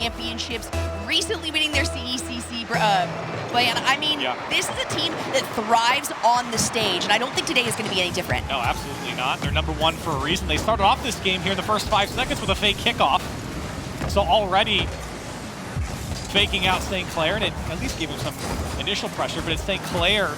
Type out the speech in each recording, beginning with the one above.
championships, recently winning their CECC plan. I mean, this is a team that thrives on the stage, and I don't think today is going to be any different. No, absolutely not. They're #1 for a reason. They started off this game here in the first 5 seconds with a fake kickoff. So already faking out St. Clair, and it at least gave him some initial pressure, but it's St. Clair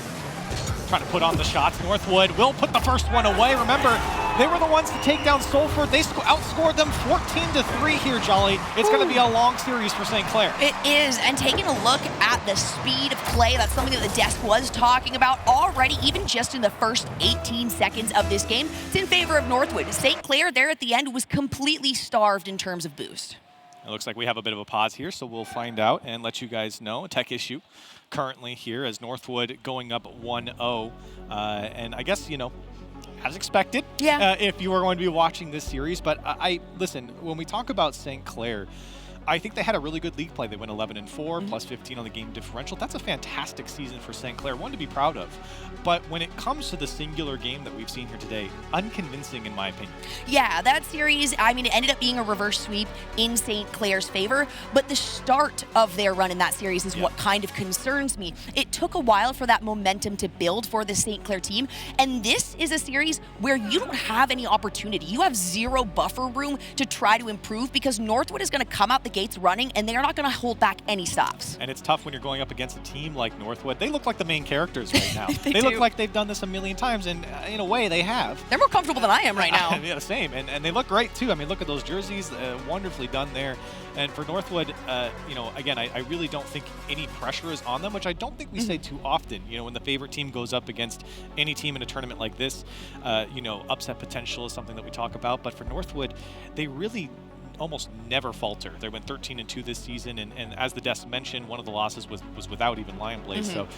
trying to put on the shots. Northwood will put the first one away. Remember, they were the ones to take down Sulphur. They outscored them 14-3 here, Jolly. It's going to be a long series for St. Clair. It is, and taking a look at the speed of play, that's something that the desk was talking about already, even just in the first 18 seconds of this game. It's in favor of Northwood. St. Clair there at the end was completely starved in terms of boost. It looks like we have a bit of a pause here, so we'll find out and let you guys know. A tech issue currently here as Northwood going up 1-0. And I guess, you know, as expected, if you were going to be watching this series. But listen, when we talk about St. Clair, I think they had a really good league play. They went 11-4, plus 15 on the game differential. That's a fantastic season for St. Clair, one to be proud of. But when it comes to the singular game that we've seen here today, unconvincing in my opinion. Yeah, that series, I mean, it ended up being a reverse sweep in St. Clair's favor, but the start of their run in that series is what kind of concerns me. It took a while for that momentum to build for the St. Clair team, and this is a series where you don't have any opportunity. You have zero buffer room to try to improve because Northwood is going to come out the gates running, and they're not going to hold back any stops. And it's tough when you're going up against a team like Northwood. They look like the main characters right now. they look like they've done this a million times, and in a way they have. They're more comfortable than I am right now. Yeah, the same. And they look great too. I mean, look at those jerseys. Wonderfully done there. And for Northwood, you know, again, I really don't think any pressure is on them, which I don't think we say too often. You know, when the favorite team goes up against any team in a tournament like this, you know, upset potential is something that we talk about. But for Northwood, they really almost never falter. They went 13-2 this season, and as the desk mentioned, one of the losses was without even Lion Blaze. So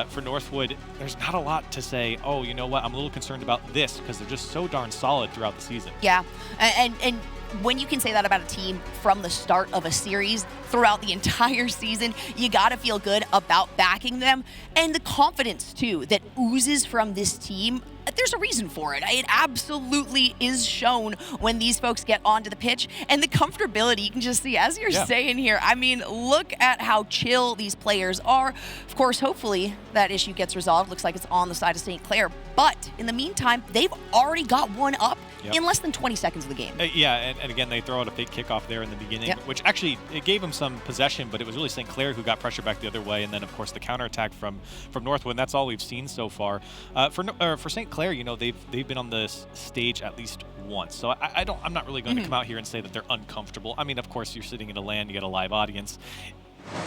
for Northwood, there's not a lot to say, oh, you know what, I'm a little concerned about this, because they're just so darn solid throughout the season. Yeah, and when you can say that about a team from the start of a series throughout the entire season, you got to feel good about backing them. And the confidence, too, that oozes from this team, there's a reason for it. It absolutely is shown when these folks get onto the pitch. And the comfortability, you can just see, as you're saying here, I mean, look at how chill these players are. Of course, hopefully that issue gets resolved. Looks like it's on the side of St. Clair. But in the meantime, they've already got one up in less than 20 seconds of the game. And again, they throw out a fake kickoff there in the beginning, which actually, it gave them some possession, but it was really St. Clair who got pressure back the other way. And then, of course, the counterattack from Northwood. And that's all we've seen so far. For St. Clair, you know, they've been on this stage at least once. So I'm not really going to come out here and say that they're uncomfortable. I mean, of course, you're sitting in a LAN, you get a live audience.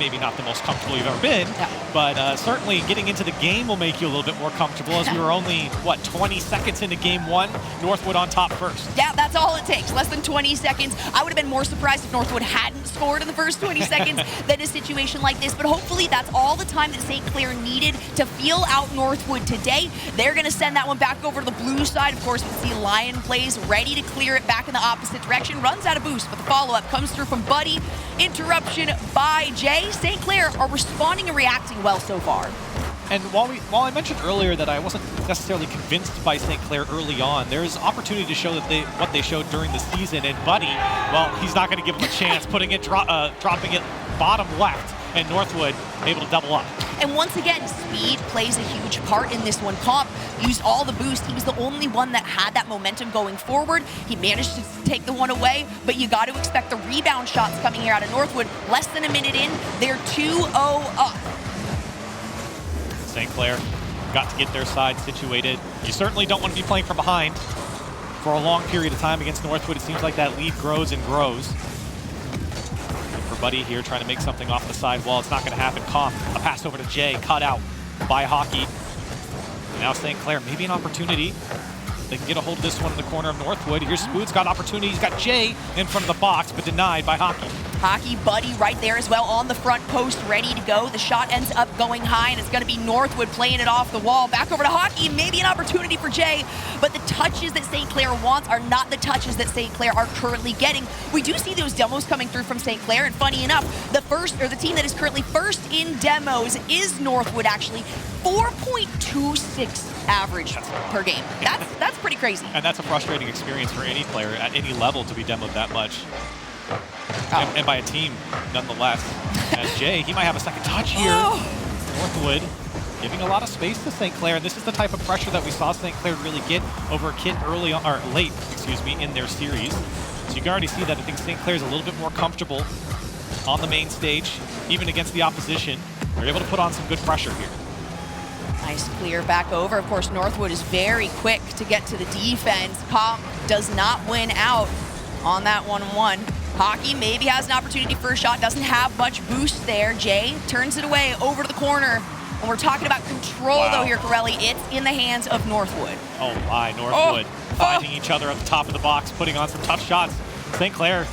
Maybe not the most comfortable you've ever been, but certainly getting into the game will make you a little bit more comfortable, as we were only, what, 20 seconds into game one, Northwood on top first. Yeah, that's all it takes, less than 20 seconds. I would have been more surprised if Northwood hadn't scored in the first 20 seconds than a situation like this, but hopefully that's all the time that St. Clair needed to feel out Northwood today. They're going to send that one back over to the blue side. Of course, we see Lion Blaze ready to clear it back in the opposite direction. Runs out of boost, but the follow-up comes through from Buddy. Interruption by Jay. St. Clair are responding and reacting well so far. And while I mentioned earlier that I wasn't necessarily convinced by St. Clair early on, there's opportunity to show that what they showed during the season. And Buddy, well, he's not going to give him a chance, dropping it bottom left, and Northwood able to double up. And once again, speed plays a huge part in this one. Comp used all the boost. He was the only one that had that momentum going forward. He managed to take the one away, but you got to expect the rebound shots coming here out of Northwood. Less than a minute in, they're 2-0 up. St. Clair got to get their side situated. You certainly don't want to be playing from behind for a long period of time against Northwood. It seems like that lead grows and grows. Buddy here trying to make something off the side wall. It's not going to happen. Comp, a pass over to Jay, cut out by Hockey. And now St. Clair, maybe an opportunity. They can get a hold of this one in the corner of Northwood. Here's Spood's got opportunity. He's got Jay in front of the box, but denied by Hockey. Hockey, Buddy right there as well on the front post, ready to go. The shot ends up going high, and it's going to be Northwood playing it off the wall. Back over to Hockey, maybe an opportunity for Jay, but the touches that St. Clair wants are not the touches that St. Clair are currently getting. We do see those demos coming through from St. Clair, and funny enough, the team that is currently first in demos is Northwood, actually. 4.26 average per game. That's pretty crazy. And that's a frustrating experience for any player at any level to be demoed that much. and by a team nonetheless. As Jay, he might have a second touch here. Northwood giving a lot of space to St. Clair. This is the type of pressure that we saw St. Clair really get over a kid early on, or late, excuse me, in their series. So you can already see that I think St. Clair's a little bit more comfortable on the main stage, even against the opposition. They're able to put on some good pressure here. Nice clear back over. Of course, Northwood is very quick to get to the defense. Comp does not win out on that 1-1. Hockey maybe has an opportunity for a shot, doesn't have much boost there. Jay turns it away over to the corner. When we're talking about control, though, here, Corelli, it's in the hands of Northwood. Oh, my. Northwood finding each other at the top of the box, putting on some tough shots. St. Clair,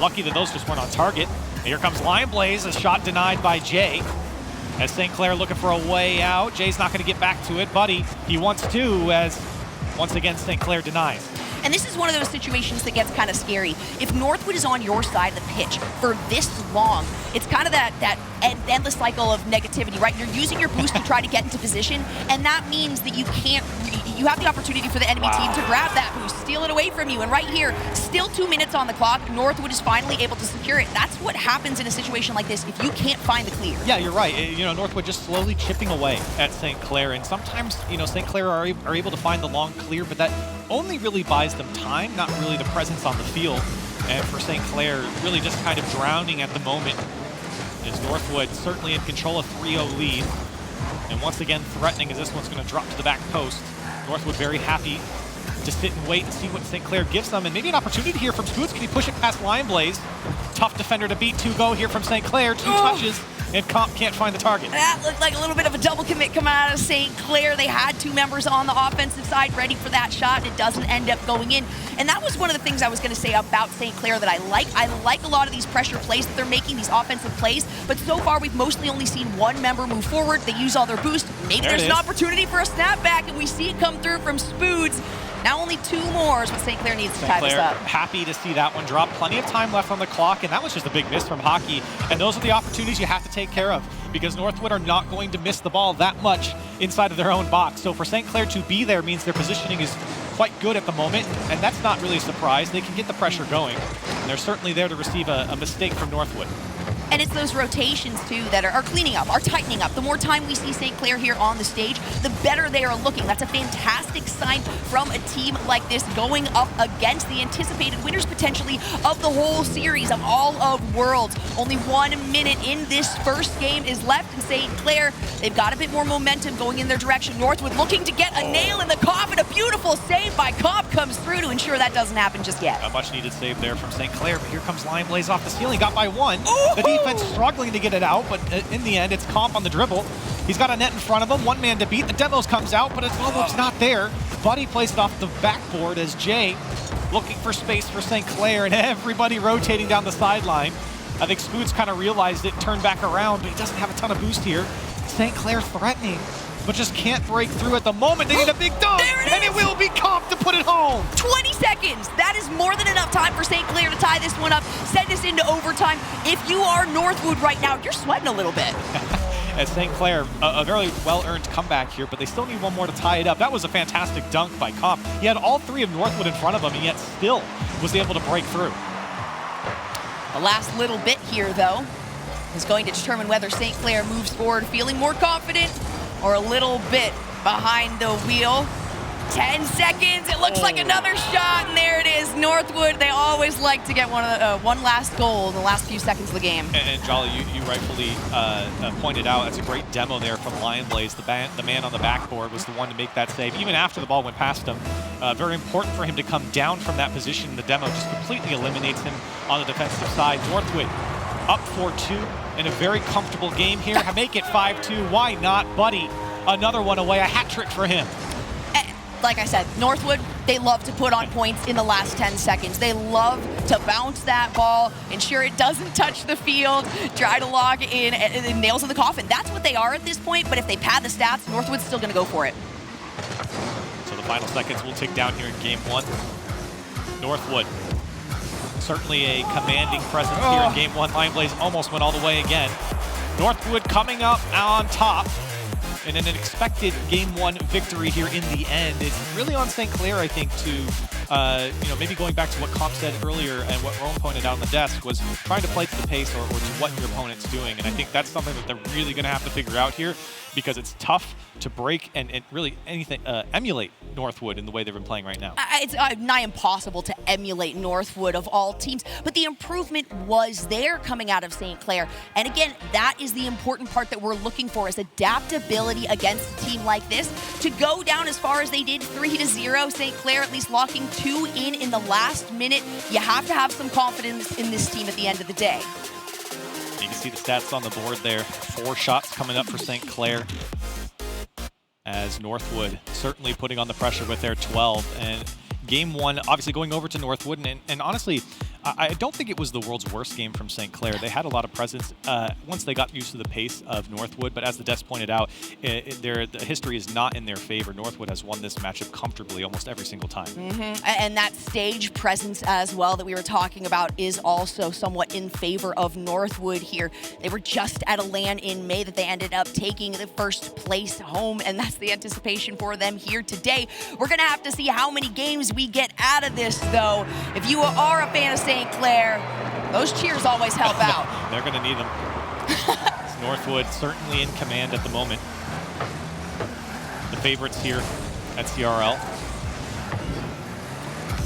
lucky that those just weren't on target. And here comes Lion Blaze, a shot denied by Jay. As St. Clair looking for a way out. Jay's not going to get back to it, but he wants to, as once again St. Clair denies. And this is one of those situations that gets kind of scary. If Northwood is on your side of the pitch for this long, it's kind of that endless cycle of negativity, right? You're using your boost to try to get into position, and that means that you have the opportunity for the enemy team to grab that boost, steal it away from you. And right here, still 2 minutes on the clock, Northwood is finally able to secure it. That's what happens in a situation like this if you can't find the clear. Yeah, you're right. You know, Northwood just slowly chipping away at St. Clair, and sometimes, you know, St. Clair are able to find the long clear, but that only really buys them time, not really the presence on the field. And for St. Clair, really just kind of drowning at the moment, is Northwood certainly in control of 3-0 lead. And once again threatening as this one's going to drop to the back post. Northwood very happy to sit and wait and see what St. Clair gives them. And maybe an opportunity here from Spoots. Can he push it past Lion Blaze? Tough defender to beat. 2-go here from St. Clair. 2 touches. And Comp can't find the target. That looked like a little bit of a double commit coming out of St. Clair. They had 2 members on the offensive side ready for that shot. It doesn't end up going in. And that was one of the things I was going to say about St. Clair that I like. I like a lot of these pressure plays that they're making, these offensive plays. But so far, we've mostly only seen 1 member move forward. They use all their boost. Maybe there's an opportunity for a snapback, and we see it come through from Spoods. Now only 2 more is what St. Clair needs to tie this up. Happy to see that one drop. Plenty of time left on the clock, and that was just a big miss from Hockey. And those are the opportunities you have to take care of, because Northwood are not going to miss the ball that much inside of their own box. So for St. Clair to be there means their positioning is quite good at the moment, and that's not really a surprise. They can get the pressure going, and they're certainly there to receive a mistake from Northwood. And it's those rotations, too, that are cleaning up, are tightening up. The more time we see St. Clair here on the stage, the better they are looking. That's a fantastic sign from a team like this going up against the anticipated winners, potentially, of the whole series of All of Worlds. Only 1 minute in this first game is left, and St. Clair, they've got a bit more momentum going in their direction. Northwood looking to get a nail in the coffin. A beautiful save by Comp comes through to ensure that doesn't happen just yet. A much-needed save there from St. Clair, but here comes Lion Blaze off the ceiling. Got by 1. The defense struggling to get it out, but in the end, it's Comp on the dribble. He's got a net in front of him, 1 man to beat. The demos comes out, but it's almost not there. Buddy placed it off the backboard as Jay looking for space for St. Clair, and everybody rotating down the sideline. I think Spoots kind of realized it, turned back around, but he doesn't have a ton of boost here. St. Clair threatening, but just can't break through at the moment. They need a big dunk, and it will be Comp to put it home. 20 seconds. That is more than enough time for St. Clair to tie this one up, send us into overtime. If you are Northwood right now, you're sweating a little bit. As St. Clair, a very well-earned comeback here, but they still need 1 more to tie it up. That was a fantastic dunk by Comp. He had all 3 of Northwood in front of him, and yet still was able to break through. The last little bit here, though, is going to determine whether St. Clair moves forward feeling more confident or a little bit behind the wheel. 10 seconds, it looks like another shot, and there it is. Northwood, they always like to get one last goal in the last few seconds of the game. And Jolly, you rightfully pointed out, that's a great demo there from Lion Blaze. The man on the backboard was the one to make that save, even after the ball went past him. Very important for him to come down from that position. The demo just completely eliminates him on the defensive side. Northwood up 4-2 in a very comfortable game here. Make it 5-2. Why not, Buddy? Another one away, a hat trick for him. Like I said, Northwood, they love to put on points in the last 10 seconds. They love to bounce that ball, ensure it doesn't touch the field, try to log in, and nails in the coffin. That's what they are at this point, but if they pad the stats, Northwood's still going to go for it. So the final seconds will tick down here in game 1. Northwood, certainly a commanding presence here in game 1. Lion Blaze almost went all the way again. Northwood coming up on top in an expected game 1 victory here in the end. It's really on St. Clair, I think, to maybe going back to what Comp said earlier and what Rome pointed out on the desk was trying to play to the pace or to what your opponent's doing. And I think that's something that they're really going to have to figure out here, because it's tough to break and really emulate Northwood in the way they've been playing right now. It's nigh impossible to emulate Northwood of all teams, but the improvement was there coming out of St. Clair. And again, that is the important part that we're looking for, is adaptability against a team like this. To go down as far as they did, 3-0, St. Clair at least locking 2 in the last minute. You have to have some confidence in this team at the end of the day. You can see the stats on the board there. 4 shots coming up for St. Clair, as Northwood certainly putting on the pressure with their 12. And game 1, obviously going over to Northwood, and honestly, I don't think it was the world's worst game from St. Clair. They had a lot of presence once they got used to the pace of Northwood, but as the desk pointed out, the history is not in their favor. Northwood has won this matchup comfortably almost every single time. And that stage presence as well that we were talking about is also somewhat in favor of Northwood here. They were just at a LAN in May that they ended up taking the first place home, and that's the anticipation for them here today. We're going to have to see how many games we get out of this, though. If you are a fan of St. Clair, those cheers always help out. They're going to need them. Northwood certainly in command at the moment. The favorites here at CRL.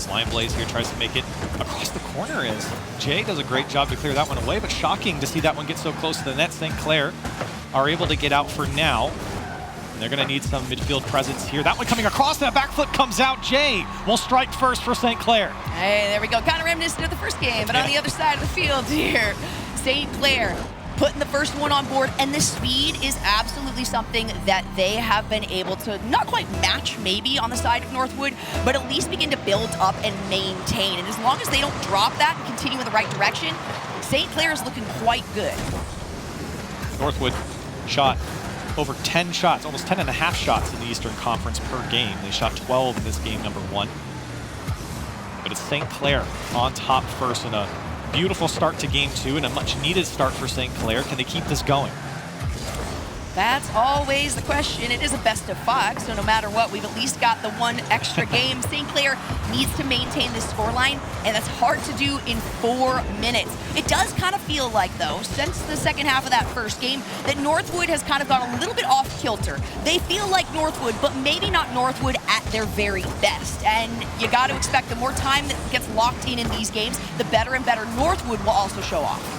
Lion Blaze here tries to make it across the corner as Jay does a great job to clear that one away, but shocking to see that one get so close to the net. St. Clair are able to get out for now. And they're going to need some midfield presence here. That one coming across, that backflip comes out. Jay will strike first for St. Clair. Hey, there we go. Kind of reminiscent of the first game, but on the other side of the field here, St. Clair putting the first one on board, and the speed is absolutely something that they have been able to not quite match maybe on the side of Northwood, but at least begin to build up and maintain. And as long as they don't drop that and continue in the right direction, St. Clair is looking quite good. Northwood shot over 10 shots, almost 10.5 shots in the Eastern Conference per game. They shot 12 in this game number 1. But it's St. Clair on top first, in a beautiful start to game 2 and a much needed start for St. Clair. Can they keep this going? That's always the question. It is a best of 5, so no matter what, we've at least got the one extra game. St. Clair needs to maintain this scoreline, and that's hard to do in 4 minutes. It does kind of feel like, though, since the second half of that first game, that Northwood has kind of gone a little bit off kilter. They feel like Northwood, but maybe not Northwood at their very best. And you got to expect the more time that gets locked in these games, the better and better Northwood will also show off.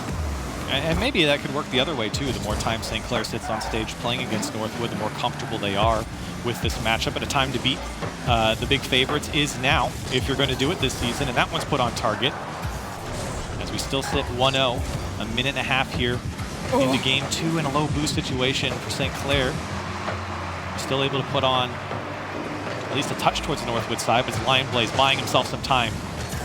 And maybe that could work the other way, too. The more time St. Clair sits on stage playing against Northwood, the more comfortable they are with this matchup. But a time to beat the big favorites is now, if you're going to do it this season. And that one's put on target. As we still sit 1-0, a minute and a half here into game 2 in a low boost situation for St. Clair. Still able to put on at least a touch towards the Northwood side, but it's Lion Blaze buying himself some time.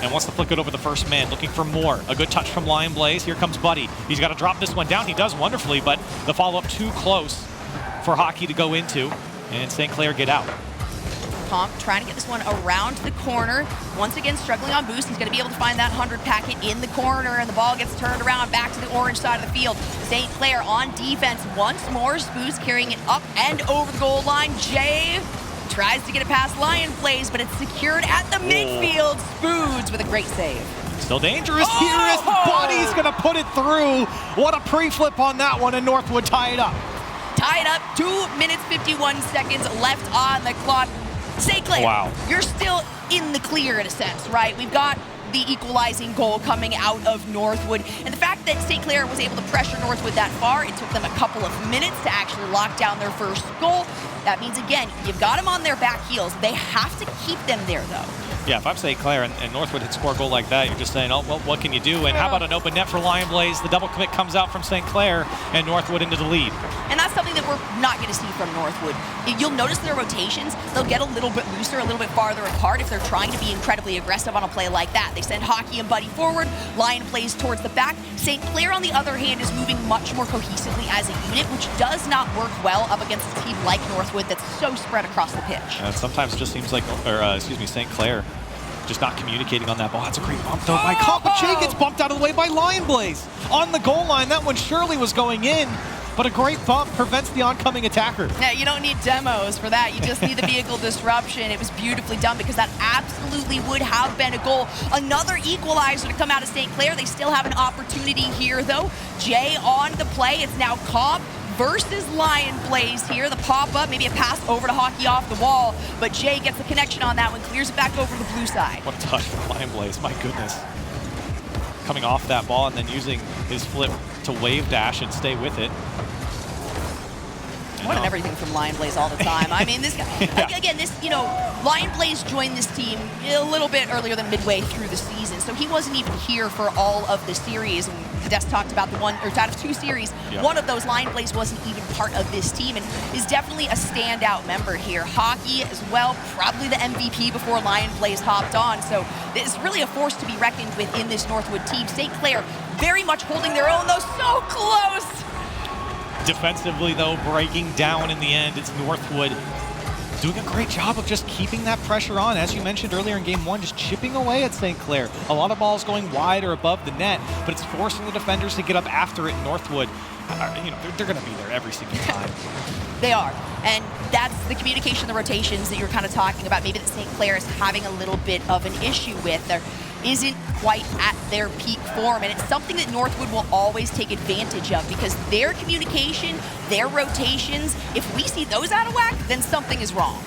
And wants to flick it over the first man, looking for more. A good touch from Lion Blaze. Here comes Buddy. He's got to drop this one down. He does wonderfully, but the follow-up too close for Hockey to go into. And St. Clair get out. Comp trying to get this one around the corner. Once again, struggling on boost. He's going to be able to find that 100 packet in the corner, and the ball gets turned around back to the orange side of the field. St. Clair on defense once more. Spoos carrying it up and over the goal line. Jay tries to get it past Lion Blaze, but it's secured at the midfield. Spoods with a great save. Still dangerous here as Buddy's going to put it through. What a pre-flip on that one, and Northwood tie it up. Tied up, 2 minutes, 51 seconds left on the clock. St. Clair, wow, you're still in the clear in a sense, right? We've got the equalizing goal coming out of Northwood. And the fact that St. Clair was able to pressure Northwood that far, it took them a couple of minutes to actually lock down their first goal. That means, again, you've got them on their back heels. They have to keep them there, though. Yeah, if I'm St. Clair and Northwood had scored a goal like that, you're just saying, oh, well, what can you do? And how about an open net for Lion Blaze? The double commit comes out from St. Clair, and Northwood into the lead. And that's something that we're not going to see from Northwood. You'll notice their rotations, they'll get a little bit looser, a little bit farther apart if they're trying to be incredibly aggressive on a play like that. They send Hockey and Buddy forward, Lion plays towards the back. St. Clair, on the other hand, is moving much more cohesively as a unit, which does not work well up against a team like Northwood that's so spread across the pitch. Sometimes it just seems like, St. Clair just not communicating on that ball. That's a great bump, though, by Comp. Jay gets bumped out of the way by Lion Blaze. On the goal line, that one surely was going in. but a great bump prevents the oncoming attacker. Yeah, you don't need demos for that. You just need the vehicle disruption. It was beautifully done because that absolutely would have been a goal. Another equalizer to come out of St. Clair. They still have an opportunity here, though. Jay on the play. It's now Comp versus Lion Blaze here. The pop-up, maybe a pass over to Hockey off the wall, but Jay gets the connection on that one, clears it back over to the blue side. What a touch from Lion Blaze, my goodness. Coming off that ball and then using his flip to wave dash and stay with it. What an everything from Lion Blaze all the time. I mean, this guy, Yeah. again, Lion Blaze joined this team a little bit earlier than midway through the season, so he wasn't even here for all of the series. And Des talked about out of 2 series, Yep. one of those, Lion Blaze wasn't even part of this team and is definitely a standout member here. Hockey as well, probably the MVP before Lion Blaze hopped on, so it's really a force to be reckoned with in this Northwood team. St. Clair very much holding their own, though, so close. Defensively, though, breaking down in the end. It's Northwood doing a great job of just keeping that pressure on. As you mentioned earlier in game 1, just chipping away at St. Clair. A lot of balls going wide or above the net, but it's forcing the defenders to get up after it. Northwood, they're going to be there every single time. They are, and that's the communication, the rotations that you're kind of talking about. Maybe that St. Clair is having a little bit of an issue with. There isn't quite at their peak form, and it's something that Northwood will always take advantage of because their communication, their rotations, if we see those out of whack, then something is wrong.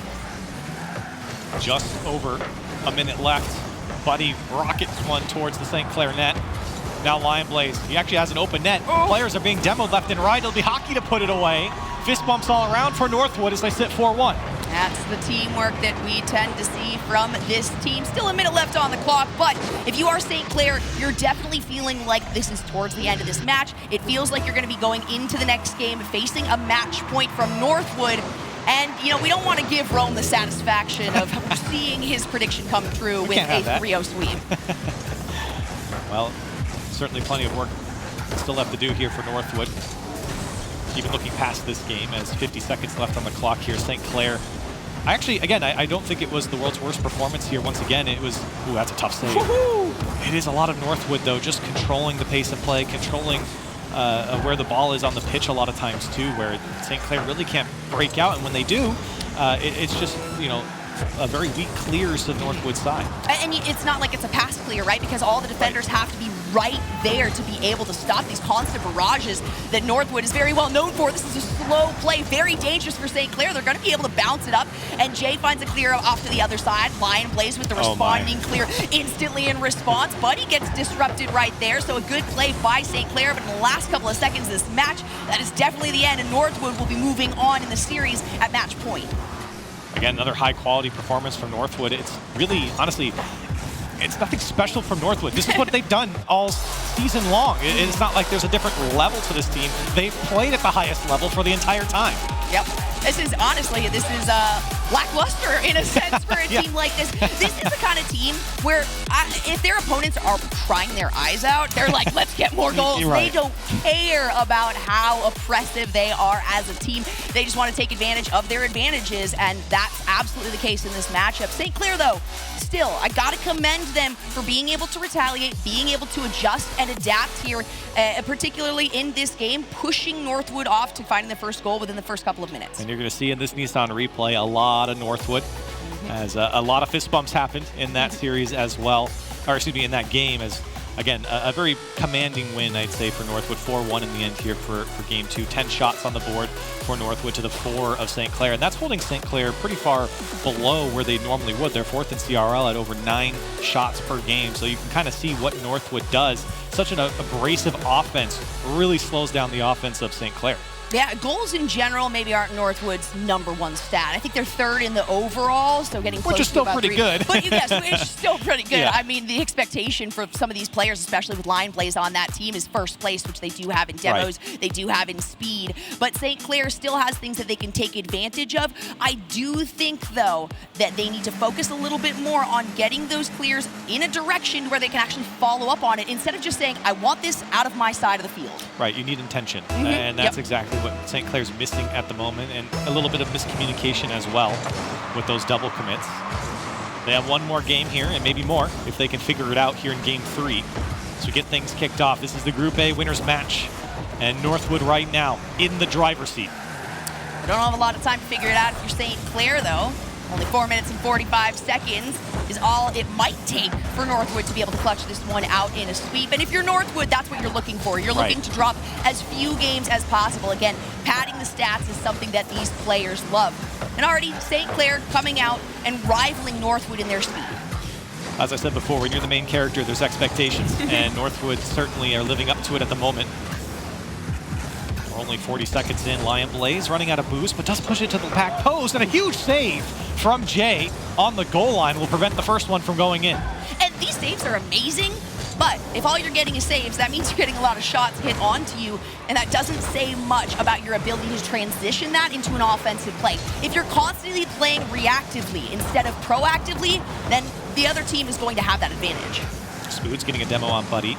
Just over a minute left. Buddy rockets one towards the St. Clair net. Now Lion Blaze, he actually has an open net. Oh. Players are being demoed left and right. It'll be Hockey to put it away. Fist bumps all around for Northwood as they sit 4-1. That's the teamwork that we tend to see from this team. Still a minute left on the clock, but if you are St. Clair, you're definitely feeling like this is towards the end of this match. It feels like you're going to be going into the next game facing a match point from Northwood. And, we don't want to give Rome the satisfaction of seeing his prediction come true with a 3-0 sweep. Well, certainly plenty of work still left to do here for Northwood. Even looking past this game as 50 seconds left on the clock here. St. Clair, I don't think it was the world's worst performance here. Once again, it was, ooh, that's a tough save. It is a lot of Northwood, though, just controlling the pace of play, controlling where the ball is on the pitch a lot of times, too, where St. Clair really can't break out. And when they do, it's just, a very weak clears to the Northwood side. And it's not like it's a pass clear, right? Because all the defenders have to be right there to be able to stop these constant barrages that Northwood is very well known for. This is a slow play, very dangerous for St. Clair. They're going to be able to bounce it up, and Jay finds a clear off to the other side. Lion Blaze with the responding clear instantly in response. Buddy gets disrupted right there, so a good play by St. Clair, but in the last couple of seconds of this match, that is definitely the end, and Northwood will be moving on in the series at match point. Again, another high-quality performance from Northwood. It's really, honestly, it's nothing special from Northwood. This is what they've done all season long. It's not like there's a different level to this team. They've played at the highest level for the entire time. Yep. This is lackluster in a sense for a team like this. This is the kind of team where if their opponents are crying their eyes out, they're like, let's get more goals. Right. They don't care about how oppressive they are as a team. They just want to take advantage of their advantages, and that's absolutely the case in this matchup. St. Clair, though, still, I got to commend them for being able to retaliate, being able to adjust and adapt here, particularly in this game, pushing Northwood off to finding the first goal within the first couple of minutes. And you're going to see in this Nissan replay a lot of Northwood, as a lot of fist bumps happened in that series as well, or excuse me, in that game, as again, a very commanding win, I'd say, for Northwood. 4-1 in the end here for game 2. 10 shots on the board for Northwood to the 4 of St. Clair. And that's holding St. Clair pretty far below where they normally would. They're 4th in CRL at over 9 shots per game. So you can kind of see what Northwood does. Such an abrasive offense really slows down the offense of St. Clair. Yeah, goals in general maybe aren't Northwood's #1 stat. I think they're 3rd in the overall, so getting close Which is still to about pretty 3. good. But yes, it's still pretty good. Yeah. I mean, the expectation for some of these players, especially with Lion Blaze on that team, is first place, which they do have in demos, they do have in speed. But St. Clair still has things that they can take advantage of. I do think, though, that they need to focus a little bit more on getting those clears in a direction where they can actually follow up on it, instead of just saying, I want this out of my side of the field. Right, you need intention, and that's exactly what St. Clair's missing at the moment, and a little bit of miscommunication as well with those double commits. They have one more game here, and maybe more, if they can figure it out here in game 3. So get things kicked off. This is the Group A winners match And Northwood right now in the driver's seat. We don't have a lot of time to figure it out if you're St. Clair, though. Only 4 minutes and 45 seconds is all it might take for Northwood to be able to clutch this one out in a sweep. And if you're Northwood, that's what you're looking for. You're looking to drop as few games as possible. Again, padding the stats is something that these players love. And already, St. Clair coming out and rivaling Northwood in their speed. As I said before, when you're the main character, there's expectations. And Northwood certainly are living up to it at the moment. We're only 40 seconds in. Lion Blaze running out of boost, but does push it to the back post. And a huge save from Jay on the goal line will prevent the first one from going in. And these saves are amazing, but if all you're getting is saves, that means you're getting a lot of shots hit onto you, and that doesn't say much about your ability to transition that into an offensive play. If you're constantly playing reactively instead of proactively, then the other team is going to have that advantage. Spood's getting a demo on Buddy.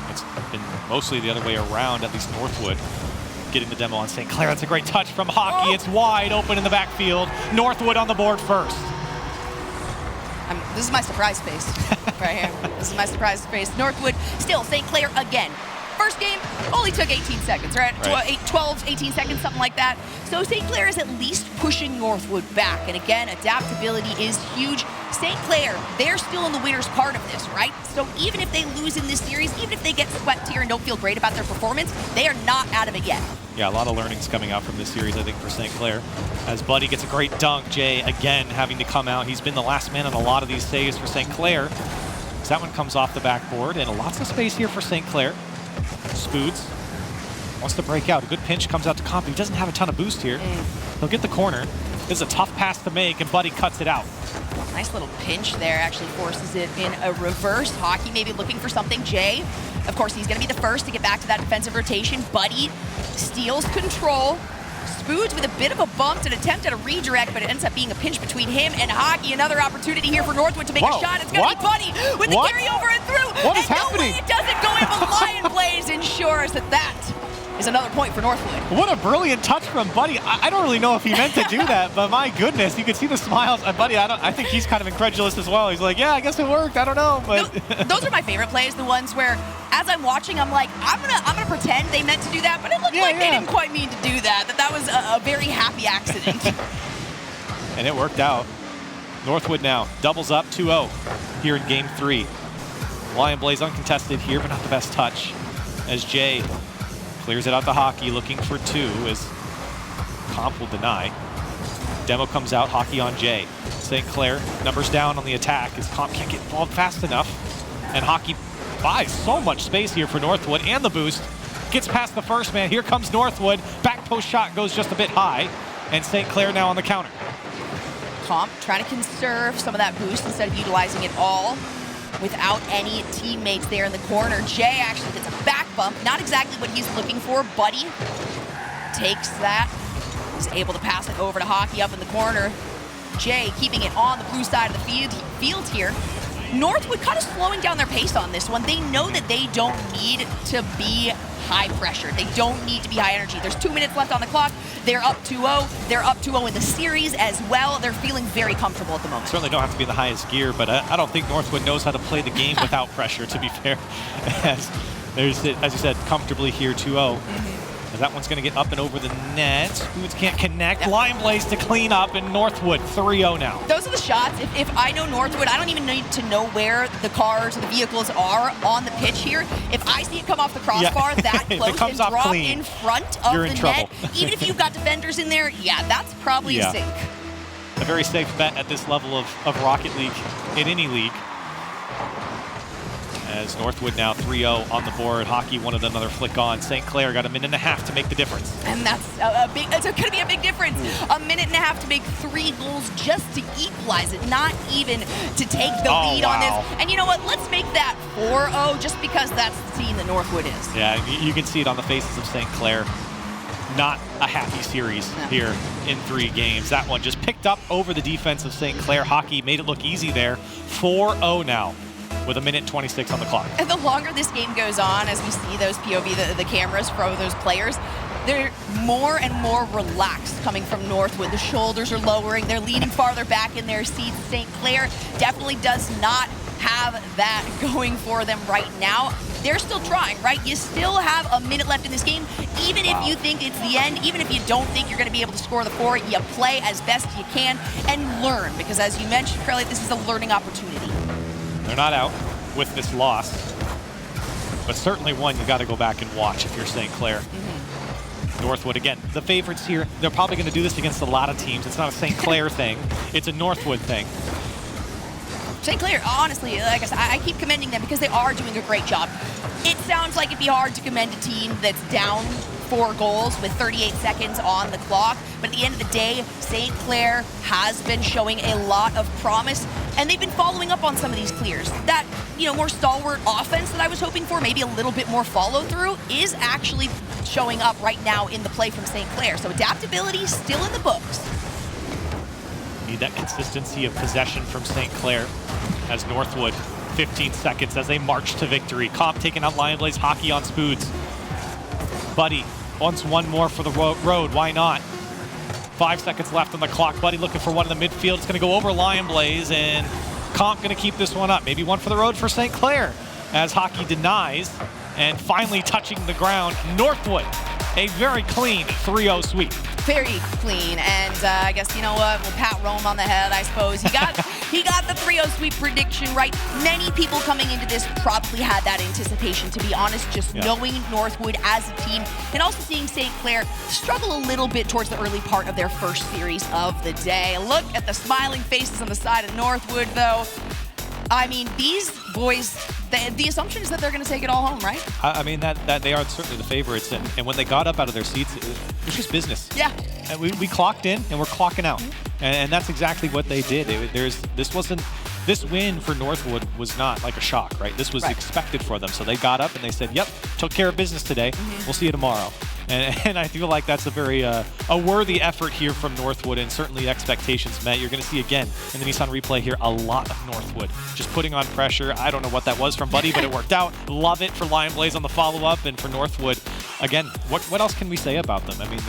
It's been mostly the other way around, at least Northwood getting the demo on St. Clair. That's a great touch from Hockey. It's wide open in the backfield. Northwood on the board first. This is my surprise face right here. This is my surprise face. Northwood, still St. Clair again. First game only took 18 seconds, right? 12, 18 seconds, something like that. So St. Clair is at least pushing Northwood back. And again, adaptability is huge. St. Clair, they're still in the winner's part of this, right? So even if they lose in this series, even if they get swept here and don't feel great about their performance, they are not out of it yet. Yeah, a lot of learnings coming out from this series, I think, for St. Clair. As Buddy gets a great dunk, Jay again having to come out. He's been the last man on a lot of these saves for St. Clair. So that one comes off the backboard, and lots of space here for St. Clair. Spoods wants to break out. A good pinch comes out to Comp. He doesn't have a ton of boost here. He'll get the corner. This is a tough pass to make, and Buddy cuts it out. Nice little pinch there. Actually forces it in a reverse. Hockey maybe looking for something. Jay, of course, he's going to be the first to get back to that defensive rotation. Buddy steals control. Spoods with a bit of a bump, an attempt at a redirect, but it ends up being a pinch between him and Hockey. Another opportunity here for Northwood to make a shot. It's going to be Buddy with the carryover and through. What is happening? No way it doesn't go in, but Lion Blaze ensures that is another point for Northwood. What a brilliant touch from Buddy. I don't really know if he meant to do that, but my goodness, you could see the smiles on Buddy. I think he's kind of incredulous as well. He's like, yeah, I guess it worked. I don't know. But those are my favorite plays, the ones where as I'm watching, I'm like, I'm gonna pretend they meant to do that, but it looked like they didn't quite mean to do that. That was a very happy accident. And it worked out. Northwood now doubles up 2-0 here in game 3. Lion Blaze uncontested here, but not the best touch as Jay clears it out to Hockey, looking for 2 as Comp will deny. Demo comes out, Hockey on Jay. St. Clair numbers down on the attack as Comp can't get involved fast enough. And Hockey buys so much space here for Northwood, and the boost gets past the first man. Here comes Northwood. Back post shot goes just a bit high, and St. Clair now on the counter. Comp trying to conserve some of that boost instead of utilizing it all without any teammates there in the corner. Jay actually gets a back bump. Not exactly what he's looking for. Buddy takes that. He's able to pass it over to Hockey up in the corner. Jay keeping it on the blue side of the field here. Northwood kind of slowing down their pace on this one. They know that they don't need to be high pressure. They don't need to be high energy. There's 2 minutes left on the clock. They're up 2-0. They're up 2-0 in the series as well. They're feeling very comfortable at the moment. Certainly don't have to be in the highest gear, but I don't think Northwood knows how to play the game without pressure, to be fair. As you said, comfortably here 2-0. That one's going to get up and over the net. Spoods can't connect. Lion Blaze to clean up, and Northwood 3-0 now. Those are the shots. If I know Northwood, I don't even need to know where the cars or the vehicles are on the pitch here. If I see it come off the crossbar that close and drop clean in front of the net, even if you've got defenders in there, that's probably a sink. A very safe bet at this level of Rocket League, in any league. As Northwood now 3-0 on the board. Hockey wanted another flick on. St. Clair got a minute and a half to make the difference. And that's going to be a big difference. A minute and a half to make 3 goals just to equalize it, not even to take the lead on this. And you know what? Let's make that 4-0 just because that's the team that Northwood is. Yeah, you can see it on the faces of St. Clair. Not a happy series here in 3 games. That one just picked up over the defense of St. Clair. Hockey made it look easy there. 4-0 now, with a minute 26 on the clock. And the longer this game goes on, as we see those POV, the cameras from those players, they're more and more relaxed coming from Northwood. The shoulders are lowering. They're leaning farther back in their seats. St. Clair definitely does not have that going for them right now. They're still trying, right? You still have a minute left in this game. Even if you think it's the end, even if you don't think you're going to be able to score the 4, you play as best you can and learn. Because as you mentioned, Crowley, this is a learning opportunity. They're not out with this loss, but certainly one you got to go back and watch if you're St. Clair. Northwood, again, the favorites here. They're probably going to do this against a lot of teams. It's not a St. Clair thing. It's a Northwood thing. St. Clair, honestly, like I said, I keep commending them because they are doing a great job. It sounds like it'd be hard to commend a team that's down 4 goals with 38 seconds on the clock. But at the end of the day, St. Clair has been showing a lot of promise, and they've been following up on some of these clears. That, more stalwart offense that I was hoping for, maybe a little bit more follow-through, is actually showing up right now in the play from St. Clair. So adaptability still in the books. Need that consistency of possession from St. Clair as Northwood, 15 seconds as they march to victory. Comp taking out Lion Blaze hockey on Spoods. Buddy wants one more for the road. Why not? 5 seconds left on the clock. Buddy looking for one in the midfield. It's going to go over Lion Blaze, and Comp going to keep this one up. Maybe one for the road for St. Clair as hockey denies. And finally touching the ground, Northwood, a very clean 3-0 sweep. Very clean, and I guess, you know what, we'll pat Rome on the head, I suppose. He got the 3-0 sweep prediction right. Many people coming into this probably had that anticipation, to be honest, just knowing Northwood as a team, and also seeing St. Clair struggle a little bit towards the early part of their first series of the day. Look at the smiling faces on the side of Northwood, though. I mean, these boys, the assumption is that they're going to take it all home, right? I mean, that they are certainly the favorites, and when they got up out of their seats, it was just business. Yeah. And we clocked in, and we're clocking out, and that's exactly what they did. This win for Northwood was not like a shock, right? This was expected for them, so they got up and they said, "Yep, took care of business today. We'll see you tomorrow." And I feel like that's a very a worthy effort here from Northwood, and certainly expectations met. You're going to see again in the Nissan replay here a lot of Northwood just putting on pressure. I don't know what that was from Buddy, but it worked out. Love it for Lion Blaze on the follow-up, and for Northwood, again, what else can we say about them? I mean,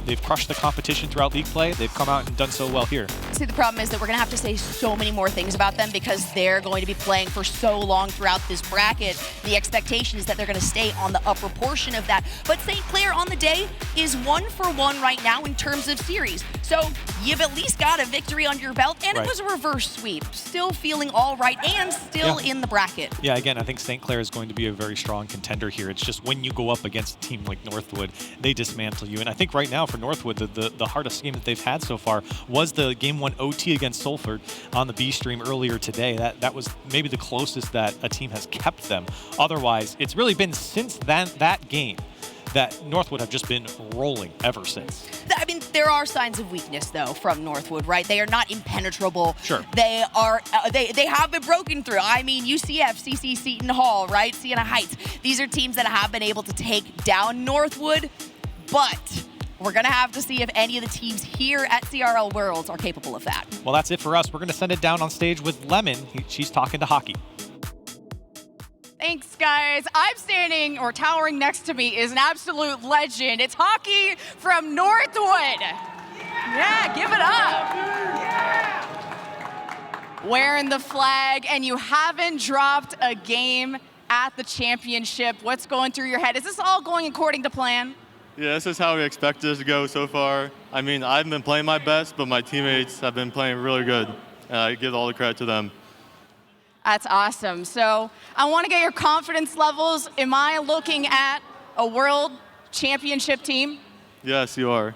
they've crushed the competition throughout league play. They've come out and done so well here. See, the problem is that we're going to have to say so many more things about them because they're going to be playing for so long throughout this bracket. The expectation is that they're going to stay on the upper portion of that. But St. Clair on the day is 1-for-1 right now in terms of series. So you've at least got a victory under your belt, and it was a reverse sweep. Still feeling all right and still in the bracket. Yeah, again, I think St. Clair is going to be a very strong contender here. It's just when you go up against a team like Northwood, they dismantle you. And I think right now for Northwood, the hardest game that they've had so far was the Game 1 OT against Salford on the B stream earlier today. That was maybe the closest that a team has kept them. Otherwise, it's really been since that game that Northwood have just been rolling ever since. I mean, there are signs of weakness, though, from Northwood, right? They are not impenetrable. Sure. They are. They have been broken through. I mean, UCF, CC Seton Hall, right? Siena Heights. These are teams that have been able to take down Northwood, but we're going to have to see if any of the teams here at CRL Worlds are capable of that. Well, that's it for us. We're going to send it down on stage with Lemon. She's talking to hockey. Thanks, guys. I'm standing, or towering next to me, is an absolute legend. It's hockey from Northwood. Yeah, give it up. Yeah. Wearing the flag, and you haven't dropped a game at the championship. What's going through your head? Is this all going according to plan? Yeah, this is how we expected it to go so far. I mean, I haven't been playing my best, but my teammates have been playing really good. And I give all the credit to them. That's awesome. So I want to get your confidence levels. Am I looking at a world championship team? Yes, you are.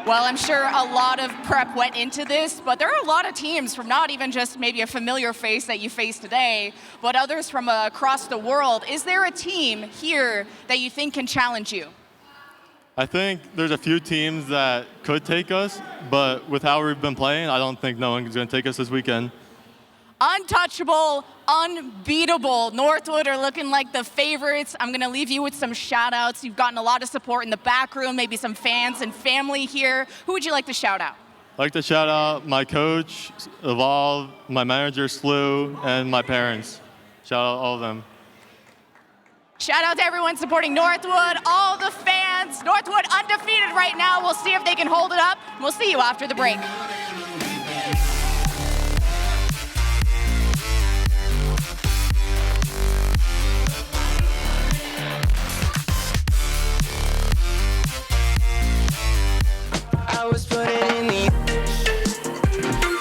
Well, I'm sure a lot of prep went into this, but there are a lot of teams from not even just maybe a familiar face that you face today, but others from across the world. Is there a team here that you think can challenge you? I think there's a few teams that could take us, but with how we've been playing, I don't think no one's going to take us this weekend. Untouchable, unbeatable. Northwood are looking like the favorites. I'm going to leave you with some shout-outs. You've gotten a lot of support in the back room, maybe some fans and family here. Who would you like to shout out? I'd like to shout out my coach, Evolve, my manager, Slew, and my parents. Shout out all of them. Shout out to everyone supporting Northwood, all the fans. Northwood undefeated right now. We'll see if they can hold it up. We'll see you after the break.